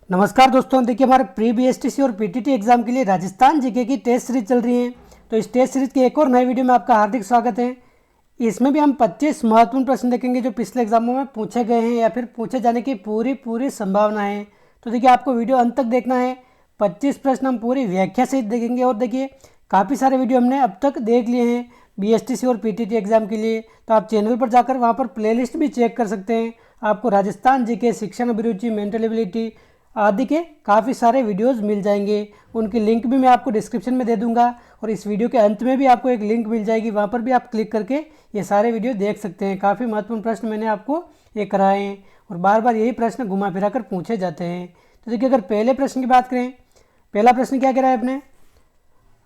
नमस्कार दोस्तों, देखिए हमारे प्री बीएसटीसी और पीटीटी एग्जाम के लिए राजस्थान जीके की टेस्ट सीरीज चल रही है। तो इस टेस्ट सीरीज के एक और नए वीडियो में आपका हार्दिक स्वागत है। इसमें भी हम 25 महत्वपूर्ण प्रश्न देखेंगे जो पिछले एग्जामों में पूछे गए हैं या फिर पूछे जाने की पूरी संभावना है। तो देखिए आपको वीडियो अंत तक देखना है। 25 प्रश्न हम पूरी व्याख्या सहित देखेंगे और देखिए काफ़ी सारे वीडियो हमने अब तक देख लिए हैं बीएसटीसी और पीटीटी एग्जाम के लिए। तो आप चैनल पर जाकर वहाँ पर प्लेलिस्ट भी चेक कर सकते हैं। आपको राजस्थान जीके, शिक्षण अभिरुचि, मेंटल एबिलिटी आदि के काफ़ी सारे वीडियोस मिल जाएंगे। उनकी लिंक भी मैं आपको डिस्क्रिप्शन में दे दूंगा और इस वीडियो के अंत में भी आपको एक लिंक मिल जाएगी, वहाँ पर भी आप क्लिक करके ये सारे वीडियो देख सकते हैं। काफ़ी महत्वपूर्ण प्रश्न मैंने आपको ये कराए हैं और बार बार यही प्रश्न घुमा फिरा कर पूछे जाते हैं। तो देखिए अगर पहले प्रश्न की बात करें, पहला प्रश्न क्या कह रहा है अपने,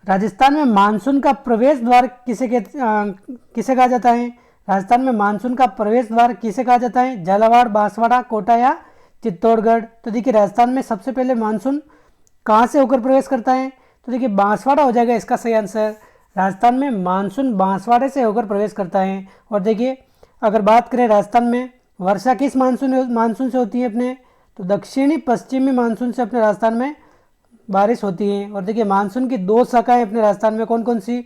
राजस्थान में मानसून का प्रवेश द्वार किसे कहा जाता है। राजस्थान में मानसून का प्रवेश द्वार किसे कहा जाता है, झालावाड़, बांसवाड़ा, कोटा या चित्तौड़गढ़। तो देखिए राजस्थान में सबसे पहले मानसून कहाँ से होकर प्रवेश करता है, तो देखिए बांसवाड़ा हो जाएगा इसका सही आंसर। राजस्थान में मानसून बांसवाड़े से होकर प्रवेश करता है। और देखिए अगर बात करें राजस्थान में वर्षा किस मानसून से होती है अपने, तो दक्षिणी पश्चिमी मानसून से अपने राजस्थान में बारिश होती है। और देखिए मानसून की दो शाखाएं अपने राजस्थान में कौन कौन सी,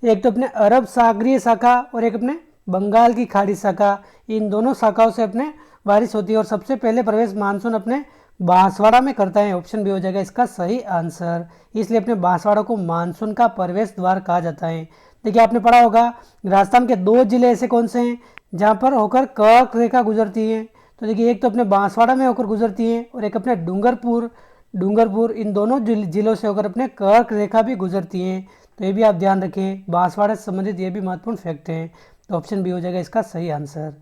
एक तो अपने अरब सागरीय शाखा और एक अपने बंगाल की खाड़ी शाखा। इन दोनों शाखाओं से अपने बारिश होती है और सबसे पहले प्रवेश मानसून अपने बांसवाड़ा में करता है। ऑप्शन बी हो जाएगा इसका सही आंसर। इसलिए अपने बांसवाड़ा को मानसून का प्रवेश द्वार कहा जाता है। देखिए आपने पढ़ा होगा राजस्थान के दो जिले ऐसे कौन से हैं जहाँ पर होकर कर्क रेखा गुजरती है। तो देखिए एक तो अपने बांसवाड़ा में होकर गुजरती है और एक अपने डूंगरपुर इन दोनों जिलों से होकर अपने कर्क रेखा भी गुजरती है। तो ये भी आप ध्यान रखें, बांसवाड़ा से संबंधित ये भी महत्वपूर्ण फैक्ट है। तो ऑप्शन बी हो जाएगा इसका सही आंसर।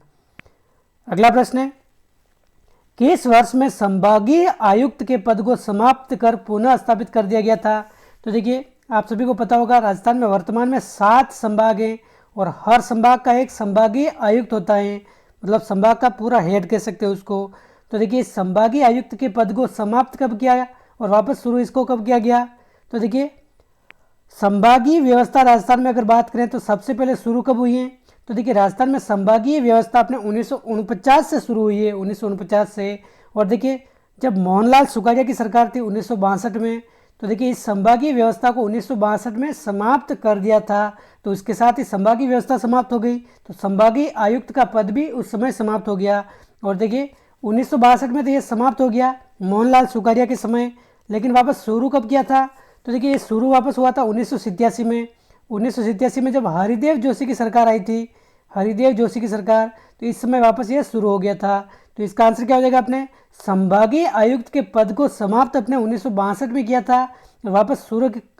अगला प्रश्न है, किस वर्ष में संभागीय आयुक्त के पद को समाप्त कर पुनः स्थापित कर दिया गया था। तो देखिए आप सभी को पता होगा राजस्थान में वर्तमान में 7 संभाग हैं और हर संभाग का एक संभागीय आयुक्त होता है, मतलब संभाग का पूरा हेड कह सकते हैं उसको। तो देखिए संभागीय आयुक्त के पद को समाप्त कब किया और वापस शुरू इसको कब किया गया। तो देखिए संभागीय व्यवस्था राजस्थान में अगर बात करें तो सबसे पहले शुरू कब हुई है, तो देखिए राजस्थान में संभागीय व्यवस्था अपने 1949 से शुरू हुई है, 1949 से। और देखिए जब मोहनलाल सुखाड़िया की सरकार थी 1962 में, तो देखिए इस संभागीय व्यवस्था को 1962 में समाप्त कर दिया था। तो इसके साथ ही संभागीय व्यवस्था समाप्त हो गई, तो संभागीय आयुक्त का पद भी उस समय समाप्त हो गया। और देखिए 1962 में तो ये समाप्त हो गया मोहनलाल सुखाड़िया के समय, लेकिन वापस शुरू कब किया था, तो देखिए ये शुरू वापस हुआ था 1987 में। 1987 में जब हरिदेव जोशी की सरकार आई थी, हरिदेव जोशी की सरकार, तो इस समय वापस ये शुरू हो गया था। तो इसका आंसर क्या हो जाएगा, अपने संभागीय आयुक्त के पद को समाप्त अपने 1962 में किया था और वापस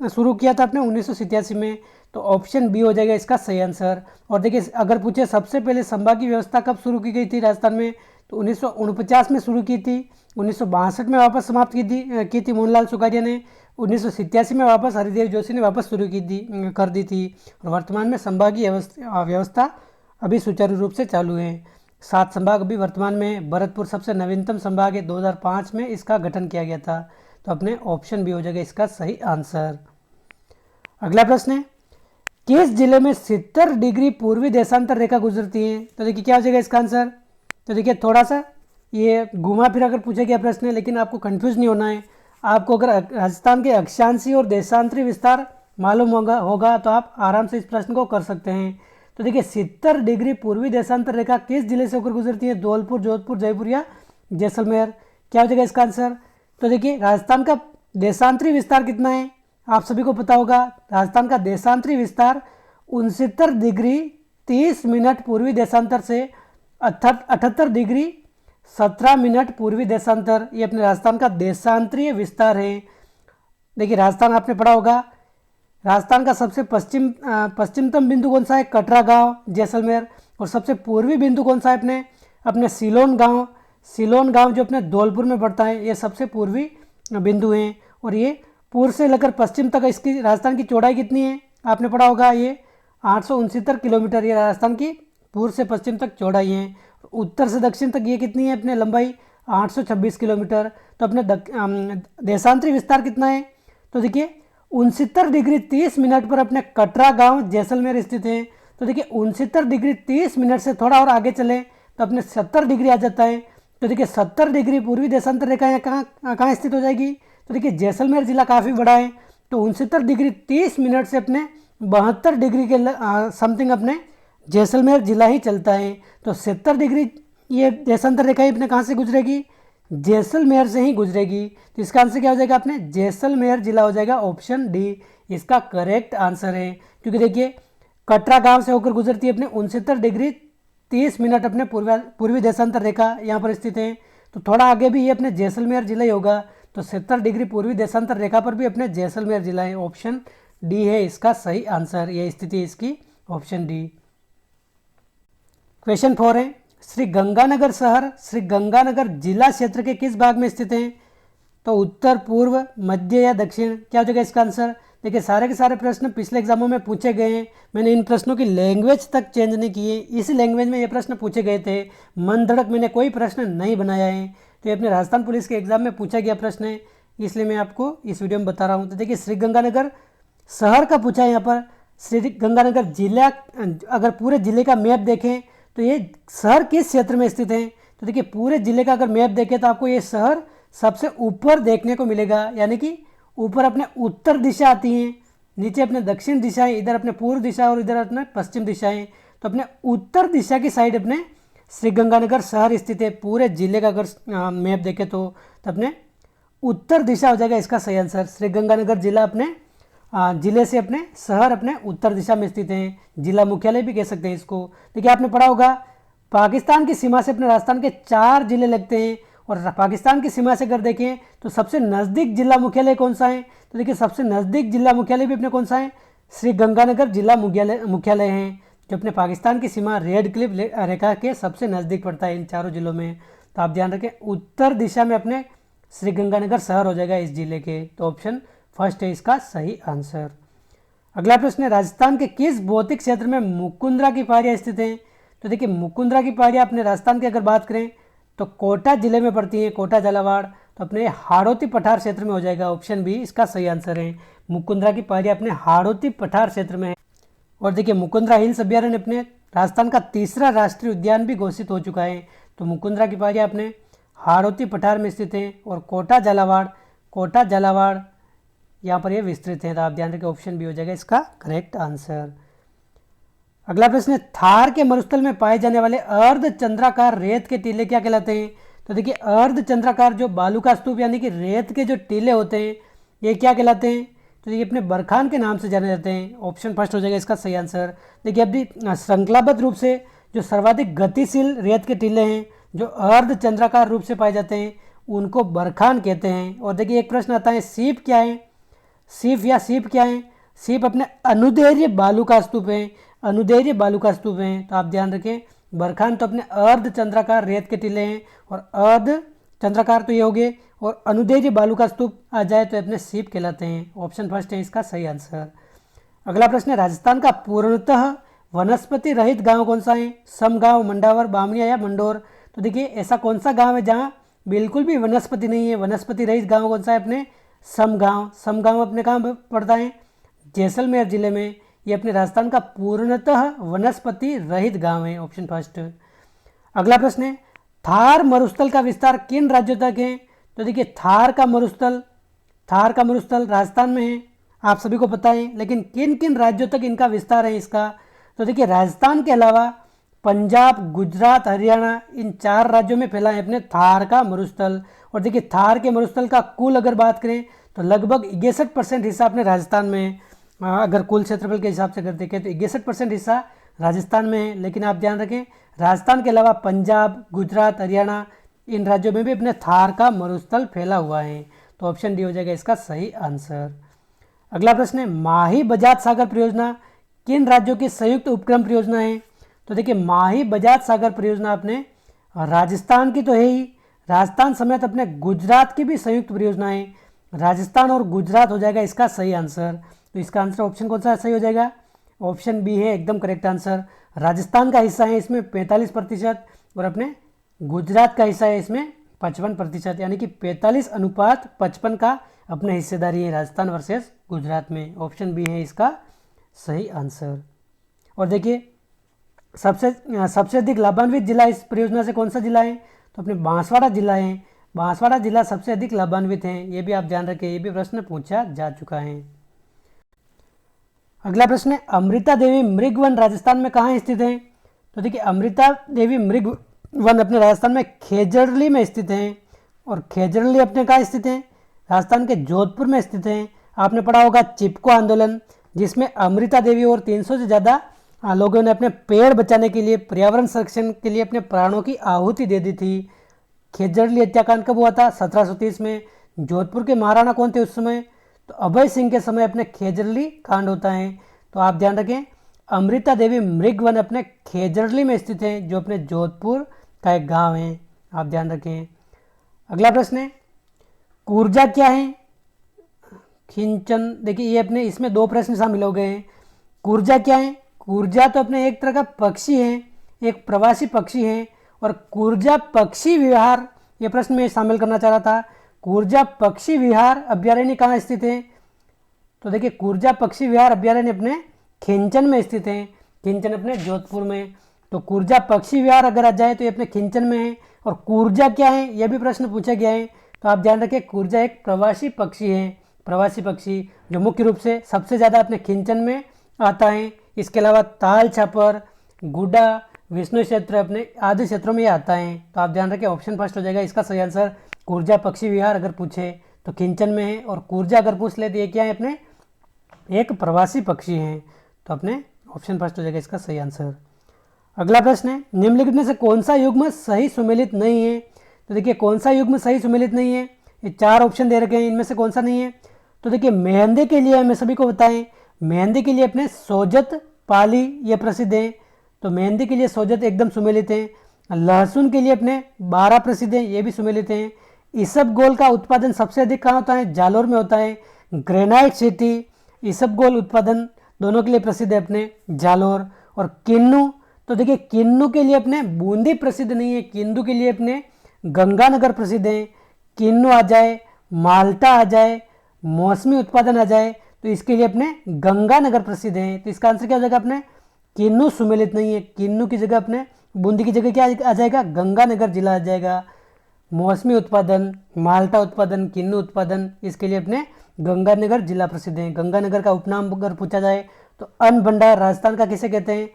शुरू किया था अपने 1987 में। तो ऑप्शन बी हो जाएगा इसका सही आंसर। और देखिए अगर पूछे सबसे पहले संभागीय व्यवस्था कब शुरू की गई थी राजस्थान में, तो 1949 में शुरू की थी, 1962 में वापस समाप्त की थी मोहनलाल सुखाड़िया ने, 1987 में वापस हरिदेव जोशी ने वापस शुरू कर दी थी। और वर्तमान में संभागीय व्यवस्था अभी सुचारू रूप से चालू है। 7 संभाग अभी वर्तमान में, भरतपुर सबसे नवीनतम संभाग है, 2005 में इसका गठन किया गया था। तो अपने ऑप्शन बी हो जाएगा इसका सही आंसर। अगला प्रश्न है, किस जिले में 70 डिग्री पूर्वी देशांतर रेखा गुजरती है। तो देखिए क्या हो जाएगा इसका आंसर। तो देखिए थोड़ा सा ये घुमा फिरा कर पूछा गया प्रश्न है, लेकिन आपको कंफ्यूज नहीं होना है। आपको अगर राजस्थान के अक्षांशीय और देशांतरी विस्तार मालूम होगा तो आप आराम से इस प्रश्न को कर सकते हैं। तो देखिए 70 डिग्री पूर्वी देशांतर रेखा किस जिले से होकर गुजरती है, धौलपुर, जोधपुर, जयपुर या जैसलमेर। क्या हो जाएगा इसका आंसर। तो देखिए राजस्थान का देशांतरी विस्तार कितना है, आप सभी को पता होगा। राजस्थान का देशांतरी विस्तार 69 डिग्री 30 मिनट पूर्वी देशांतर से 78 डिग्री 17 मिनट पूर्वी देशांतर, ये अपने राजस्थान का देशांतरीय विस्तार है। देखिए राजस्थान आपने पढ़ा होगा, राजस्थान का सबसे पश्चिमतम बिंदु कौन सा है, कटरा गांव, जैसलमेर। और सबसे पूर्वी बिंदु कौन सा है अपने सिलोन गांव जो अपने धौलपुर में पड़ता है, ये सबसे पूर्वी बिंदु हैं। और ये पूर्व से लेकर पश्चिम तक इसकी राजस्थान की चौड़ाई कितनी है, आपने पढ़ा होगा, ये 869 किलोमीटर, ये राजस्थान की पूर्व से पश्चिम तक चौड़ाई है। उत्तर से दक्षिण तक ये कितनी है अपने लंबाई, 826 किलोमीटर। तो अपने देशांतरी विस्तार कितना है, तो देखिए 69 डिग्री 30 मिनट पर अपने कटरा गांव जैसलमेर स्थित है। तो देखिए 69 डिग्री 30 मिनट से थोड़ा और आगे चले तो अपने 70 डिग्री आ जाता है। तो देखिए 70 डिग्री पूर्वी देशांतर रेखा यहाँ कहाँ कहाँ स्थित हो जाएगी, तो देखिए जैसलमेर जिला काफ़ी बड़ा है, तो 69 डिग्री 30 मिनट से अपने 72 डिग्री के समथिंग अपने जैसलमेर जिला ही चलता है। तो 70 डिग्री ये देशांतर रेखा अपने कहाँ से गुजरेगी, जैसलमेर से ही गुजरेगी। तो इसका आंसर क्या हो जाएगा अपने जैसलमेर जिला हो जाएगा, ऑप्शन डी इसका करेक्ट आंसर है। क्योंकि देखिए कटरा गांव से होकर गुजरती है अपने 69 डिग्री 30 मिनट अपने पूर्वी देशांतर रेखा यहाँ पर स्थित है। तो थोड़ा आगे भी ये अपने जैसलमेर जिला ही होगा, तो 70 डिग्री पूर्वी देशांतर रेखा पर भी अपने जैसलमेर जिला है, ऑप्शन डी है इसका सही आंसर। यह स्थिति है इसकी, ऑप्शन डी। क्वेश्चन 4 है, श्री गंगानगर शहर श्री गंगानगर जिला क्षेत्र के किस भाग में स्थित है, तो उत्तर, पूर्व, मध्य या दक्षिण, क्या हो जाएगा इसका आंसर। देखिए सारे के सारे प्रश्न पिछले एग्जामों में पूछे गए हैं, मैंने इन प्रश्नों की लैंग्वेज तक चेंज नहीं की है, इसी लैंग्वेज में ये प्रश्न पूछे गए थे, मन धड़क मैंने कोई प्रश्न नहीं बनाया है। तो ये अपने राजस्थान पुलिस के एग्जाम में पूछा गया प्रश्न है, इसलिए मैं आपको इस वीडियो में बता रहा हूँ। तो देखिए श्री गंगानगर शहर का पूछा है यहाँ पर, श्री गंगानगर जिला, अगर पूरे जिले का मैप देखें तो ये शहर किस क्षेत्र में स्थित है, तो देखिए पूरे जिले का अगर मैप देखें तो आपको ये शहर सबसे ऊपर देखने को मिलेगा, यानी कि ऊपर अपने उत्तर दिशा आती हैं, नीचे अपने दक्षिण दिशाएं, इधर अपने पूर्व दिशा और इधर अपने पश्चिम दिशाएं। तो अपने उत्तर दिशा की साइड अपने श्री गंगानगर शहर स्थित है। पूरे जिले का अगर मैप देखें तो अपने उत्तर दिशा हो जाएगा इसका सही आंसर। श्री गंगानगर जिला अपने जिले से अपने शहर अपने उत्तर दिशा में स्थित है, जिला मुख्यालय भी कह सकते हैं इसको। देखिए आपने पढ़ा होगा पाकिस्तान की सीमा से अपने राजस्थान के 4 जिले लगते हैं, और पाकिस्तान की सीमा से अगर देखें तो सबसे नज़दीक जिला मुख्यालय कौन सा है, तो देखिए सबसे नज़दीक जिला मुख्यालय भी अपने कौन सा है, श्री गंगानगर जिला मुख्यालय है, जो अपने पाकिस्तान की सीमा रेड क्लिफ रेखा के सबसे नज़दीक पड़ता है इन चारों जिलों में। तो आप ध्यान रखें उत्तर दिशा में अपने श्री गंगानगर शहर हो जाएगा इस जिले के, तो ऑप्शन फर्स्ट है इसका सही आंसर। अगला प्रश्न है, राजस्थान के किस भौतिक क्षेत्र में मुकुंदरा की पहाड़ियाँ स्थित हैं, तो देखिए मुकुंदरा की पहाड़ियाँ अपने राजस्थान की अगर बात करें तो कोटा जिले में पड़ती हैं, कोटा झालावाड़, तो अपने हाड़ौती पठार क्षेत्र में हो जाएगा, ऑप्शन बी इसका सही आंसर है। मुकुंदरा की पहाड़ियाँ अपने हाड़ौती पठार क्षेत्र में है। और देखिए मुकुंदरा हिल्स अभ्यारण्य अपने राजस्थान का तीसरा राष्ट्रीय उद्यान भी घोषित हो चुका है। तो मुकुंदरा की पहाड़ियाँ अपने हाड़ौती पठार में स्थित हैं, और कोटा झालावाड़ यहाँ पर ये विस्तृत है। तो आप ध्यान रखें ऑप्शन बी हो जाएगा इसका करेक्ट आंसर। अगला प्रश्न है, थार के मरुस्थल में पाए जाने वाले अर्धचंद्राकार रेत के टीले क्या कहलाते हैं, तो देखिए अर्धचंद्राकार जो बालू का स्तूप यानी कि रेत के जो टीले होते हैं ये क्या कहलाते हैं, तो ये अपने बरखान के नाम से जाने जाते हैं, ऑप्शन फर्स्ट हो जाएगा इसका सही आंसर। देखिए अभी श्रृंखलाबद्ध रूप से जो सर्वाधिक गतिशील रेत के टीले हैं जो अर्धचंद्राकार रूप से पाए जाते हैं उनको बरखान कहते हैं। और देखिए एक प्रश्न आता है, सीप क्या है, सीप क्या है, सीप अपने अनुदैर्घ्य बालू का स्तूप है, अनुदैर्घ्य बालू का स्तूप है। तो आप ध्यान रखें बरखान तो अपने अर्धचंद्राकार रेत के टीले हैं, और अर्धचंद्राकार तो ये हो गए, और अनुदैर्घ्य बालू का स्तूप आ जाए तो अपने सीप कहलाते हैं, ऑप्शन फर्स्ट है इसका सही आंसर। अगला प्रश्न है, राजस्थान का पूर्णतः वनस्पति रहित गांव कौन सा है, समगांव, मंडावर, बामणिया या मंडोर। तो देखिए ऐसा कौन सा गांव है जहां बिल्कुल भी वनस्पति नहीं है, वनस्पति रहित गांव कौन सा है, अपने समगांव अपने कहाँ पड़ता है, जैसलमेर जिले में। ये अपने राजस्थान का पूर्णतः वनस्पति रहित गांव है, ऑप्शन फर्स्ट। अगला प्रश्न है, थार मरुस्थल का विस्तार किन राज्यों तक है, तो देखिए थार का मरुस्थल राजस्थान में है, आप सभी को पता है, लेकिन किन किन राज्यों तक इनका विस्तार है इसका, तो देखिए राजस्थान के अलावा पंजाब, गुजरात, हरियाणा इन 4 राज्यों में फैला है अपने थार का मरुस्थल। और देखिए थार के मरुस्थल का कुल अगर बात करें तो लगभग 61% हिस्सा अपने राजस्थान में है। अगर कुल क्षेत्रफल के हिसाब से अगर देखें तो 61% हिस्सा राजस्थान में है, लेकिन आप ध्यान रखें राजस्थान के अलावा पंजाब, गुजरात, हरियाणा इन राज्यों में भी अपने थार का मरुस्थल फैला हुआ है। तो ऑप्शन डी हो जाएगा इसका सही आंसर। अगला प्रश्न है, माही बजाज सागर परियोजना किन राज्यों की संयुक्त उपक्रम परियोजना है, तो देखिए माही बजाज सागर परियोजना अपने राजस्थान की तो है ही, राजस्थान समेत अपने गुजरात की भी संयुक्त परियोजना है, राजस्थान और गुजरात हो जाएगा इसका सही आंसर। तो इसका आंसर ऑप्शन कौन सा सही हो जाएगा, ऑप्शन बी है एकदम करेक्ट आंसर। राजस्थान का हिस्सा है इसमें 45% और अपने गुजरात का हिस्सा है इसमें 55%, यानी कि 45:55 का अपने हिस्सेदारी है राजस्थान वर्सेस गुजरात में, ऑप्शन बी है इसका सही आंसर। और देखिए सबसे अधिक लाभान्वित जिला इस परियोजना से कौन सा जिला है, तो अपने बांसवाड़ा जिला है, बांसवाड़ा जिला सबसे अधिक लाभान्वित है, ये भी आप ध्यान रखें, ये भी प्रश्न पूछा जा चुका है। अगला प्रश्न है अमृता देवी मृग वन राजस्थान में कहाँ स्थित है? तो देखिए अमृता देवी मृग वन अपने राजस्थान में खेजड़ली में स्थित है, और खेजड़ली अपने कहाँ स्थित है? राजस्थान के जोधपुर में स्थित है। आपने पढ़ा होगा चिपको आंदोलन, जिसमें अमृता देवी और 300 से ज़्यादा लोगों ने अपने पेड़ बचाने के लिए, पर्यावरण संरक्षण के लिए अपने प्राणों की आहुति दे दी थी। खेजड़ली हत्याकांड कब हुआ था? 1730 में। जोधपुर के महाराणा कौन थे उस समय? तो अभय सिंह के समय अपने खेजड़ली कांड होता है। तो आप ध्यान रखें अमृता देवी मृग वन अपने खेजड़ली में स्थित है, जो अपने जोधपुर का एक गांव है, आप ध्यान रखें। अगला प्रश्न है कूर्जा क्या है? खिंचन, देखिए ये अपने इसमें दो प्रश्न शामिल हो गए हैं। कूर्जा क्या है? कूर्जा तो अपने एक तरह का पक्षी है, एक प्रवासी पक्षी है, और कूर्जा पक्षी विहार, ये प्रश्न में शामिल करना चाह रहा था। कूर्जा पक्षी विहार अभ्यारण्य कहाँ स्थित है? तो देखिए कूर्जा पक्षी विहार अभ्यारण्य अपने खिंचन में स्थित है, खिंचन अपने जोधपुर में। तो कूर्जा पक्षी विहार अगर आ जाए तो ये अपने खिंचन में है। और कूर्जा क्या है, यह भी प्रश्न पूछा गया है, तो आप ध्यान रखें कूर्जा एक प्रवासी पक्षी है, प्रवासी पक्षी जो मुख्य रूप से सबसे ज़्यादा अपने खिंचन में आता है। इसके अलावा ताल छापर, गुड्डा, विष्णु क्षेत्र अपने आदि क्षेत्रों में आता है। तो आप ध्यान रखें ऑप्शन फर्स्ट हो जाएगा इसका सही आंसर। कूर्जा पक्षी विहार अगर पूछे तो खिंचन में है, और कूर्जा अगर पूछ ले तो ये क्या है अपने एक प्रवासी पक्षी हैं, तो अपने ऑप्शन फर्स्ट हो जाएगा इसका सही आंसर। अगला प्रश्न है निम्नलिखित में से कौन सा युग्म सही सुमेलित नहीं है? तो देखिए कौन सा युग्म सही सुमेलित नहीं है, ये चार ऑप्शन दे रखे हैं, इनमें से कौन सा नहीं है? तो देखिए मेहंदी के लिए हमें सभी को बताएं, मेहंदी के लिए अपने सोजत पाली ये प्रसिद्ध है, तो मेहंदी के लिए सोजत एकदम सुमेलित है। लहसुन के लिए अपने 12 प्रसिद्ध हैं, ये भी सुमेलित हैं। इसबगोल का उत्पादन सबसे अधिक कहाँ होता है? जालोर में होता है। ग्रेनाइट सिटी, इसबगोल उत्पादन दोनों के लिए प्रसिद्ध है अपने जालोर। और किन्नू, तो देखिए किन्नू के लिए अपने बूंदी प्रसिद्ध नहीं है, किन्नू के लिए अपने गंगानगर प्रसिद्ध है। किन्नू आ जाए, माल्टा आ जाए, मौसमी उत्पादन आ जाए, तो इसके लिए अपने गंगानगर प्रसिद्ध है। तो इसका आंसर क्या हो जाएगा? अपने किन्नू सुमेलित नहीं है, किन्नू की जगह अपने बूंदी की जगह क्या आ जाएगा? गंगानगर जिला आ जाएगा। मौसमी उत्पादन, माल्टा उत्पादन, किन्नू उत्पादन, इसके लिए अपने गंगानगर जिला प्रसिद्ध है। गंगानगर का उपनाम अगर पूछा जाए तो अन्न भंडार राजस्थान का किसे कहते हैं?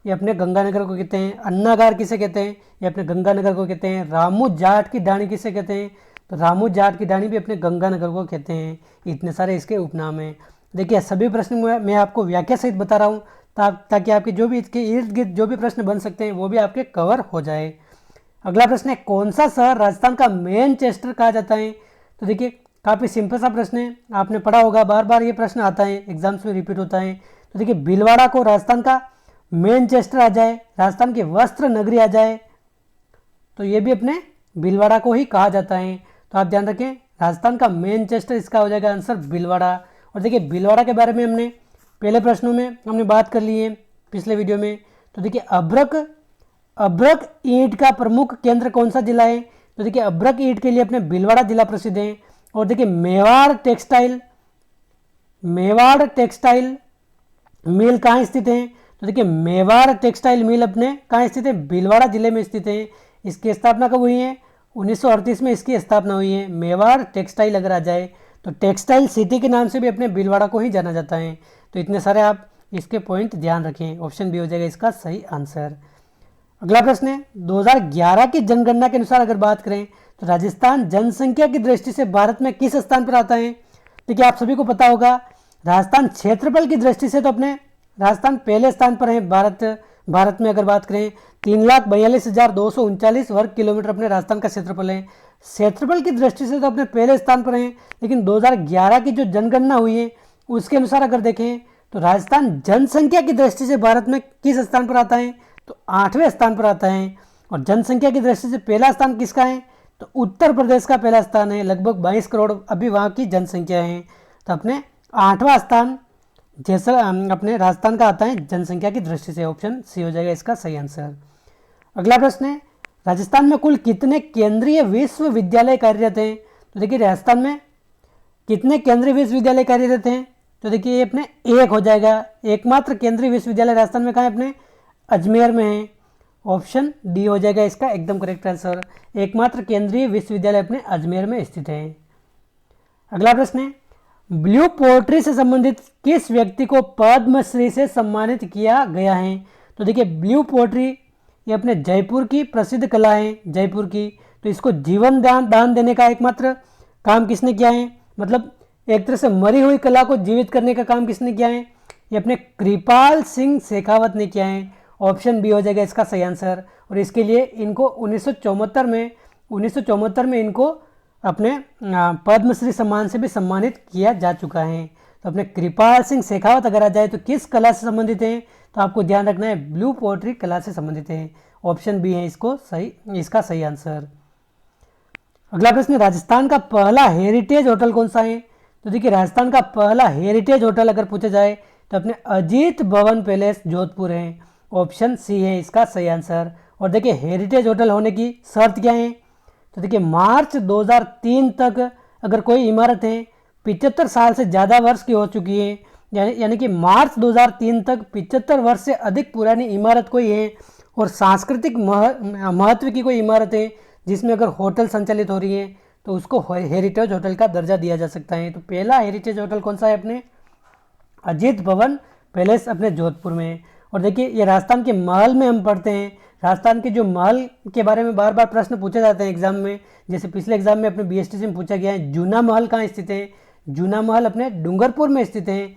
ये अपने गंगानगर को कहते हैं। अन्नागार किसे कहते हैं? ये अपने गंगानगर को कहते हैं। रामू जाट की डाणी किसे कहते हैं? तो रामू जाट की डाणी भी अपने गंगानगर को कहते हैं। इतने सारे इसके उपनाम हैं। देखिए सभी प्रश्न मैं आपको व्याख्या सहित बता रहा हूँ ताकि आपके जो भी इसके इर्द गिर्द जो भी प्रश्न बन सकते हैं वो भी आपके कवर हो जाए। अगला प्रश्न है कौन सा शहर राजस्थान का मैनचेस्टर कहा जाता है? तो देखिए काफ़ी सिंपल सा प्रश्न है, आपने पढ़ा होगा, बार बार ये प्रश्न आता है, एग्जाम्स में रिपीट होता है। तो देखिए भीलवाड़ा को राजस्थान का मैनचेस्टर आ जाए, राजस्थान की वस्त्र नगरी आ जाए, तो ये भी अपने भीलवाड़ा को ही कहा जाता है। तो आप ध्यान रखें राजस्थान का मैनचेस्टर इसका हो जाएगा आंसर भीलवाड़ा। और देखिए भीलवाड़ा के बारे में हमने पहले प्रश्नों में हमने बात कर ली है पिछले वीडियो में। तो देखिए अभ्रक ईंट का प्रमुख केंद्र कौन सा जिला है? तो देखिए अभ्रक ईंट के लिए अपने भीलवाड़ा जिला प्रसिद्ध है। और देखिए मेवाड़ टेक्सटाइल मिल कहाँ स्थित है? तो देखिए मेवाड़ टेक्सटाइल मिल अपने कहाँ स्थित है? भीलवाड़ा जिले में स्थित है। इसकी स्थापना कब हुई है? 1938 में इसकी स्थापना हुई है। मेवाड़ टेक्सटाइल अगर आ जाए तो टेक्सटाइल सिटी के नाम से भी अपने भीलवाड़ा को ही जाना जाता है। तो इतने सारे आप इसके पॉइंट ध्यान रखें, ऑप्शन बी हो जाएगा इसका सही आंसर। अगला प्रश्न है 2011 की जनगणना के अनुसार अगर बात करें तो राजस्थान जनसंख्या की दृष्टि से भारत में किस स्थान पर आता है? देखिए आप सभी को पता होगा राजस्थान क्षेत्रफल की दृष्टि से तो अपने राजस्थान पहले स्थान पर है। भारत में अगर बात करें 3,42,239 वर्ग किलोमीटर अपने राजस्थान का क्षेत्रफल है। क्षेत्रफल की दृष्टि से तो अपने पहले स्थान पर हैं, लेकिन 2011 की जो जनगणना हुई है उसके अनुसार अगर देखें तो राजस्थान जनसंख्या की दृष्टि से भारत में किस स्थान पर आता है? तो 8वें स्थान पर आता है। और जनसंख्या की दृष्टि से पहला स्थान किसका है? तो उत्तर प्रदेश का पहला स्थान है, लगभग 22 करोड़ अभी वहाँ की जनसंख्या है। तो अपने 8वां स्थान जैसा अपने राजस्थान का आता है जनसंख्या की दृष्टि से, ऑप्शन सी हो जाएगा इसका सही आंसर। अगला प्रश्न है राजस्थान में कुल कितने केंद्रीय विश्वविद्यालय कार्यरत हैं? तो देखिए राजस्थान में कितने केंद्रीय विश्वविद्यालय कार्यरत हैं? तो देखिए ये अपने एक हो जाएगा। एकमात्र केंद्रीय विश्वविद्यालय राजस्थान में कहाँ है? अपने अजमेर में है। ऑप्शन डी हो जाएगा इसका एकदम करेक्ट आंसर। एकमात्र केंद्रीय विश्वविद्यालय अपने अजमेर में स्थित है। अगला प्रश्न है, ब्लू पोएट्री से संबंधित किस व्यक्ति को पद्मश्री से सम्मानित किया गया है? तो देखिए ब्लू पोएट्री ये अपने जयपुर की प्रसिद्ध कला है, जयपुर की। तो इसको जीवन दान देने का एकमात्र काम किसने किया है? मतलब एक तरह से मरी हुई कला को जीवित करने का काम किसने किया है? ये अपने कृपाल सिंह शेखावत ने किया है। ऑप्शन बी हो जाएगा इसका सही आंसर। और इसके लिए इनको 1974 में इनको अपने पद्मश्री सम्मान से भी सम्मानित किया जा चुका है। तो अपने कृपाल सिंह शेखावत अगर आ जाए तो किस कला से संबंधित हैं? तो आपको ध्यान रखना है ब्लू पोएट्री कला से संबंधित है। ऑप्शन बी है इसका सही आंसर। अगला प्रश्न, राजस्थान का पहला हेरिटेज होटल कौन सा है? तो देखिए राजस्थान का पहला हेरिटेज होटल अगर पूछा जाए तो अपने अजीत भवन पैलेस जोधपुर है। ऑप्शन सी है इसका सही आंसर। और देखिए हेरिटेज होटल होने की शर्त क्या है? तो देखिए मार्च 2003 तक अगर कोई इमारत है 75 साल से ज़्यादा वर्ष की हो चुकी है, यानी कि मार्च 2003 तक 75 वर्ष से अधिक पुरानी इमारत कोई है और सांस्कृतिक महत्व की कोई इमारत है जिसमें अगर होटल संचालित हो रही है तो उसको हेरिटेज होटल का दर्जा दिया जा सकता है। तो पहला हेरिटेज होटल कौन सा है? अपने अजीत भवन पैलेस अपने जोधपुर में। और देखिए ये राजस्थान के महल में हम पढ़ते हैं। राजस्थान के जो महल के बारे में बार बार प्रश्न पूछे जाते हैं एग्जाम में, जैसे पिछले एग्जाम में अपने बीएसटीसी में पूछा गया है जूना महल कहाँ स्थित है? जूना महल अपने डूंगरपुर में स्थित है।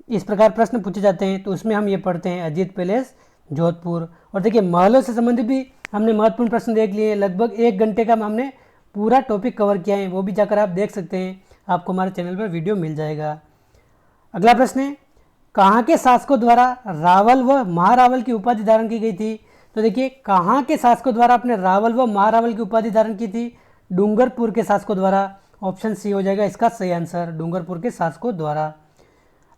इस प्रकार प्रश्न पूछे जाते हैं तो उसमें हम ये पढ़ते हैं अजीत पैलेस जोधपुर। और देखिए महलों से संबंधित भी हमने महत्वपूर्ण प्रश्न देख लिए। लगभग 1 घंटे का हमने पूरा टॉपिक कवर किया है, वो भी जाकर आप देख सकते हैं, आपको हमारे चैनल पर वीडियो मिल जाएगा। अगला प्रश्न है, कहाँ के शासकों द्वारा रावल व महारावल की उपाधि धारण की गई थी? तो देखिए कहाँ के शासकों द्वारा अपने रावल व महारावल की उपाधि धारण की थी? डूंगरपुर के शासकों द्वारा। ऑप्शन सी हो जाएगा इसका सही आंसर, डूंगरपुर के शासकों द्वारा।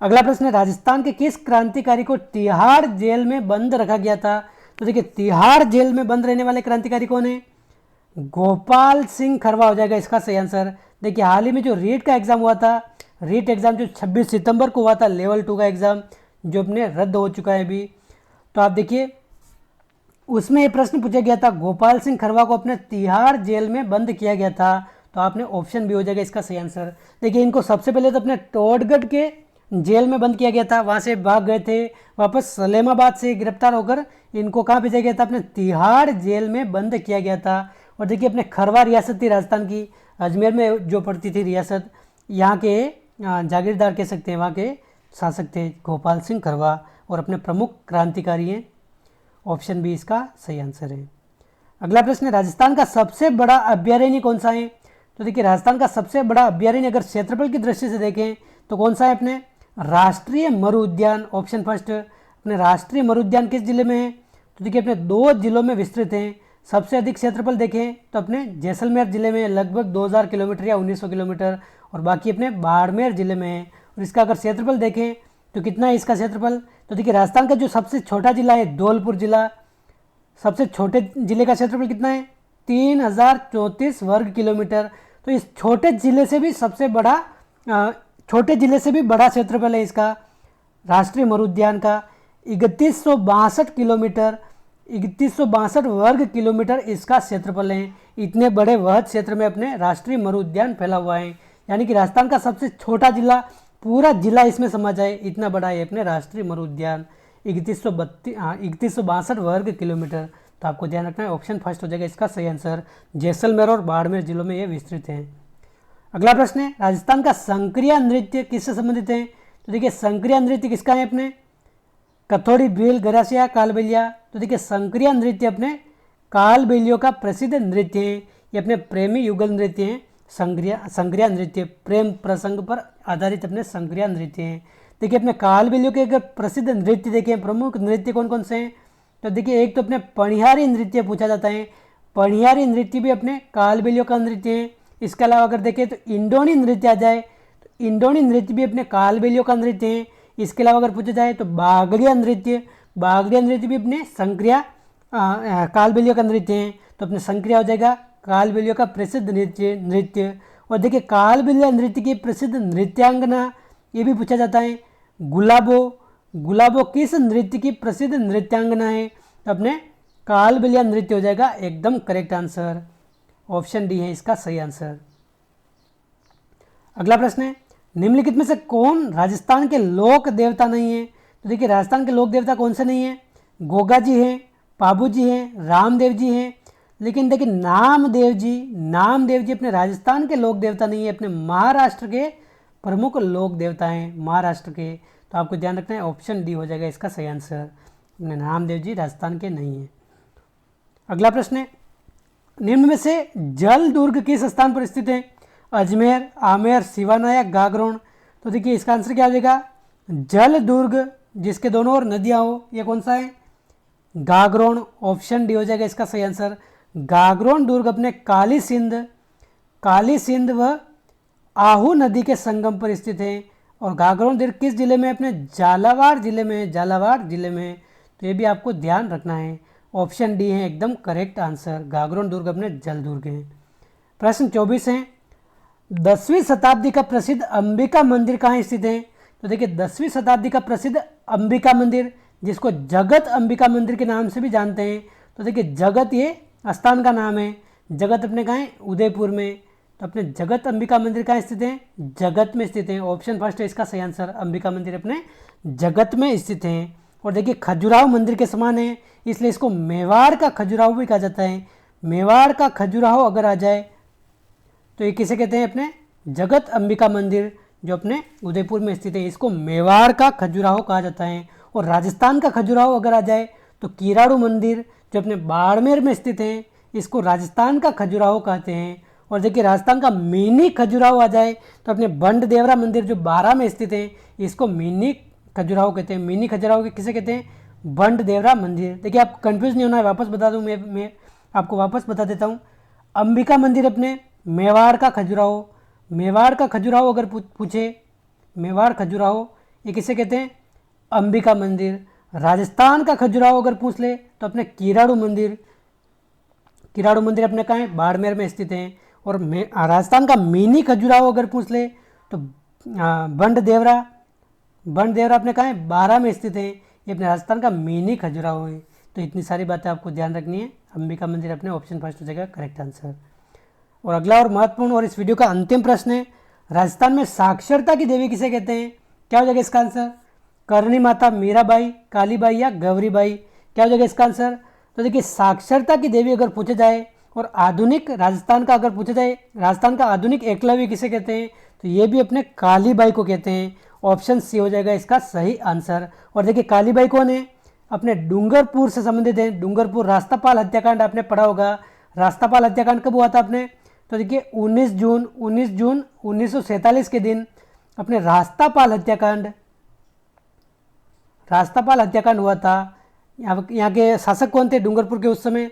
अगला प्रश्न है, राजस्थान के किस क्रांतिकारी को तिहाड़ जेल में बंद रखा गया था? तो देखिए तिहाड़ जेल में बंद रहने वाले क्रांतिकारी कौन है? गोपाल सिंह खरवा हो जाएगा इसका सही आंसर। देखिए हाल ही में जो रीट का एग्जाम हुआ था, रीट एग्जाम जो 26 सितंबर को हुआ था, लेवल 2 का एग्जाम जो अपने रद्द हो चुका है अभी, तो आप देखिए उसमें ये प्रश्न पूछा गया था गोपाल सिंह खरवा को अपने तिहाड़ जेल में बंद किया गया था। तो आपने ऑप्शन भी हो जाएगा इसका सही आंसर। देखिए इनको सबसे पहले तो अपने टोडगढ़ के जेल में बंद किया गया था, वहाँ से भाग गए थे, वापस सलेमाबाद से गिरफ्तार होकर इनको कहाँ भेजा गया था? अपने तिहाड़ जेल में बंद किया गया था। और देखिए अपने खरवा रियासत थी राजस्थान की, अजमेर में जो पड़ती थी रियासत, यहाँ के जागीरदार कह सकते हैं, वहाँ के शासक थे गोपाल सिंह खरवा और अपने प्रमुख क्रांतिकारी हैं। ऑप्शन बी इसका सही आंसर है। अगला प्रश्न है, राजस्थान का सबसे बड़ा अभ्यारण्य कौन सा है? तो देखिए राजस्थान का सबसे बड़ा अभ्यारण्य अगर क्षेत्रफल की दृष्टि से देखें तो कौन सा है? अपने राष्ट्रीय मरु उद्यान। ऑप्शन फर्स्ट, अपने राष्ट्रीय मरु उद्यान किस जिले में है? तो देखिए अपने 2 जिलों में विस्तृत हैं। सबसे अधिक क्षेत्रफल देखें तो अपने जैसलमेर जिले में लगभग 2000 किलोमीटर या 1900 किलोमीटर, और बाकी अपने बाड़मेर जिले में है। और इसका अगर क्षेत्रफल देखें तो कितना है इसका क्षेत्रफल? तो देखिए राजस्थान का जो सबसे छोटा जिला है धौलपुर जिला, सबसे छोटे जिले का क्षेत्रफल कितना है? 3034 वर्ग किलोमीटर। तो इस छोटे जिले से भी बड़ा क्षेत्रफल है इसका राष्ट्रीय मरु उद्यान का। 3162 किलोमीटर, 3162 वर्ग किलोमीटर इसका क्षेत्रफल है। इतने बड़े वह क्षेत्र में अपने राष्ट्रीय मरु उद्यान फैला हुआ है, यानी कि राजस्थान का सबसे छोटा जिला, पूरा जिला इसमें समा जाए, इतना बड़ा है अपने राष्ट्रीय मरु उद्यान। 3162 वर्ग किलोमीटर। तो आपको ध्यान रखना है ऑप्शन फर्स्ट हो जाएगा इसका सही आंसर। जैसलमेर और बाड़मेर जिलों में ये विस्तृत है। अगला प्रश्न है, राजस्थान का संक्रिया नृत्य किससे संबंधित है? तो देखिए संक्रिया नृत्य किसका है? अपने कथोड़ी, भील, गरासिया, कालबेलिया। तो देखिए संक्रिया नृत्य अपने कालबेलियों का प्रसिद्ध नृत्य है। ये अपने प्रेमी युगल नृत्य हैं। संक्रिया नृत्य प्रेम प्रसंग पर आधारित अपने संक्रिया नृत्य हैं। देखिए अपने कालबेलियों के अगर प्रसिद्ध नृत्य देखें, प्रमुख नृत्य कौन कौन से हैं? तो देखिए एक तो अपने पणिहारी नृत्य पूछा जाता है, पणिहारी नृत्य भी अपने कालबेलियों का नृत्य है। इसके अलावा अगर देखें तो इंडोनी नृत्य आ जाए, तो इंडोनी नृत्य भी अपने कालबेलियों का नृत्य है। इसके अलावा अगर पूछा जाए तो बागड़िया नृत्य भी अपने संक्रिया कालबेलियों का नृत्य है। तो अपने संक्रिया हो जाएगा कालबेलियों का प्रसिद्ध नृत्य। और देखिए कालबेलिया नृत्य की प्रसिद्ध नृत्यांगना ये भी पूछा जाता है। गुलाबो किस नृत्य की प्रसिद्ध नृत्यांगना है? तो अपने कालबेलिया नृत्य हो जाएगा एकदम करेक्ट आंसर। ऑप्शन डी है इसका सही आंसर। अगला प्रश्न है, निम्नलिखित में से कौन राजस्थान के लोक देवता नहीं है? तो देखिए राजस्थान के लोक देवता कौन से नहीं है? गोगा जी हैं, पाबू जी हैं, रामदेव जी हैं। लेकिन देखिए नामदेव जी अपने राजस्थान के लोक देवता नहीं है, अपने महाराष्ट्र के प्रमुख लोक देवता हैं महाराष्ट्र के। तो आपको ध्यान रखना है ऑप्शन डी हो जाएगा इसका सही आंसर। अपने नामदेव जी राजस्थान के नहीं है। अगला प्रश्न है, निम्न में से जल दुर्ग किस स्थान पर स्थित है? अजमेर, आमेर, सिवाना या गागरोन? तो देखिए इसका आंसर क्या हो जाएगा? जल दुर्ग जिसके दोनों ओर नदियाँ हो, ये कौन सा है? गागरोन। ऑप्शन डी हो जाएगा इसका सही आंसर। गागरोन दुर्ग अपने काली सिंध व आहू नदी के संगम पर स्थित है। और गागरोन दुर्ग किस जिले में? अपने झालावाड़ जिले में। तो ये भी आपको ध्यान रखना है। ऑप्शन डी है एकदम करेक्ट आंसर। गागरोन दुर्ग अपने जल दुर्ग है। प्रश्न 24 है, 10वीं शताब्दी का प्रसिद्ध अंबिका मंदिर कहाँ स्थित है? तो देखिए 10वीं शताब्दी का प्रसिद्ध अंबिका मंदिर, जिसको जगत अंबिका मंदिर के नाम से भी जानते हैं। तो देखिए जगत ये स्थान का नाम है। जगत अपने कहाँ है? उदयपुर में। तो अपने जगत अंबिका मंदिर कहाँ स्थित है? जगत में स्थित है। ऑप्शन फर्स्ट है इसका सही आंसर। अंबिका मंदिर अपने जगत में स्थित है। और देखिए खजुराहो मंदिर के समान है, इसलिए इसको मेवाड़ का खजुराहो भी कहा जाता है। मेवाड़ का खजुराहो अगर आ जाए तो ये किसे कहते हैं? अपने जगत अंबिका मंदिर जो अपने उदयपुर में स्थित है, इसको मेवाड़ का खजुराहो कहा जाता है। और राजस्थान का खजुराहो अगर आ जाए तो कीराड़ू मंदिर जो अपने बाड़मेर में स्थित है, इसको राजस्थान का खजुराहो कहते हैं। और देखिए राजस्थान का मिनी खजुराहो आ जाए तो अपने बंड देवरा मंदिर जो बारां में स्थित है, इसको मिनी खजुराहो कहते हैं। मिनी खजुराहो किसे कहते हैं? बंड देवरा मंदिर। देखिए आप कंफ्यूज नहीं होना है, वापस बता दूं, मैं आपको वापस बता देता हूँ। अंबिका मंदिर अपने मेवाड़ का खजुराहो अगर पूछे, मेवाड़ खजुराहो ये किसे कहते हैं? अंबिका मंदिर। राजस्थान का खजुराहो अगर पूछ ले तो अपने कीराड़ू मंदिर अपने कहाँ है? बाड़मेर में स्थित हैं। और राजस्थान का मिनी खजुराहो अगर पूछ ले तो बंड देवरा अपने कहाँ है? बारां में स्थित है। ये अपने राजस्थान का मिनी खजुराहो है। तो इतनी सारी बातें आपको ध्यान रखनी है। अंबिका मंदिर अपने ऑप्शन फर्स्ट हो जाएगा करेक्ट आंसर। और अगला और महत्वपूर्ण और इस वीडियो का अंतिम प्रश्न है, राजस्थान में साक्षरता की देवी किसे कहते हैं? क्या हो जाएगा इसका आंसर? करणी माता, मीराबाई, कालीबाई या गौरीबाई? क्या हो जाएगा इसका आंसर? तो देखिए साक्षरता की देवी अगर पूछा जाए और आधुनिक राजस्थान का अगर पूछा जाए, राजस्थान का आधुनिक एकलव्य किसे कहते हैं? तो ये भी अपने कालीबाई को कहते हैं। ऑप्शन सी हो जाएगा इसका सही आंसर। और देखिए कालीबाई कौन है? अपने डूंगरपुर से संबंधित है। डूंगरपुर रास्तापाल हत्याकांड आपने पढ़ा होगा। रास्तापाल हत्याकांड कब हुआ था आपने? तो देखिए 19 जून 1947 के दिन अपने रास्तापाल हत्याकांड हुआ था। यहाँ के शासक कौन थे डूंगरपुर के उस समय?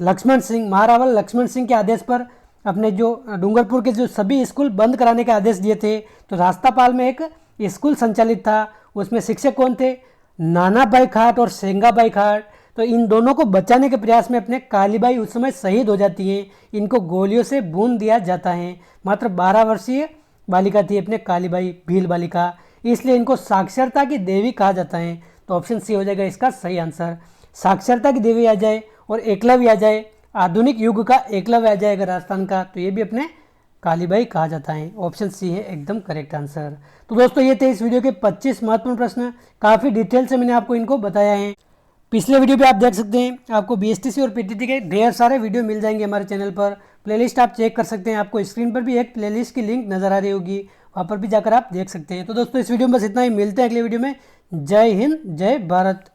लक्ष्मण सिंह, महारावल लक्ष्मण सिंह के आदेश पर अपने जो डूंगरपुर के जो सभी स्कूल बंद कराने के आदेश दिए थे। तो रास्तापाल में एक स्कूल संचालित था, उसमें शिक्षक कौन थे? नानाबाई खाट और सेंगाबाई खाट। तो इन दोनों को बचाने के प्रयास में अपने कालीबाई उस समय शहीद हो जाती हैं। इनको गोलियों से भून दिया जाता है। मात्र 12 वर्षीय बालिका थी अपने कालीबाई, भील बालिका, इसलिए इनको साक्षरता की देवी कहा जाता है। तो ऑप्शन सी हो जाएगा इसका सही आंसर। साक्षरता की देवी आ जाए और एकलव्य आ जाए, आधुनिक युग का एकलव्य आ जाएगा राजस्थान का, तो ये भी अपने कालीबाई कहा जाता है। ऑप्शन सी है एकदम करेक्ट आंसर। तो दोस्तों ये थे इस वीडियो के 25 महत्वपूर्ण प्रश्न। काफ़ी डिटेल से मैंने आपको इनको बताया है। पिछले वीडियो पे आप देख सकते हैं, आपको बीएसटीसी और पीटीटी के ढेर सारे वीडियो मिल जाएंगे हमारे चैनल पर। प्लेलिस्ट आप चेक कर सकते हैं, आपको स्क्रीन पर भी एक प्लेलिस्ट की लिंक नज़र आ रही होगी, वहाँ पर भी जाकर आप देख सकते हैं। तो दोस्तों इस वीडियो में बस इतना ही, मिलते हैं अगले वीडियो में। जय हिंद, जय भारत।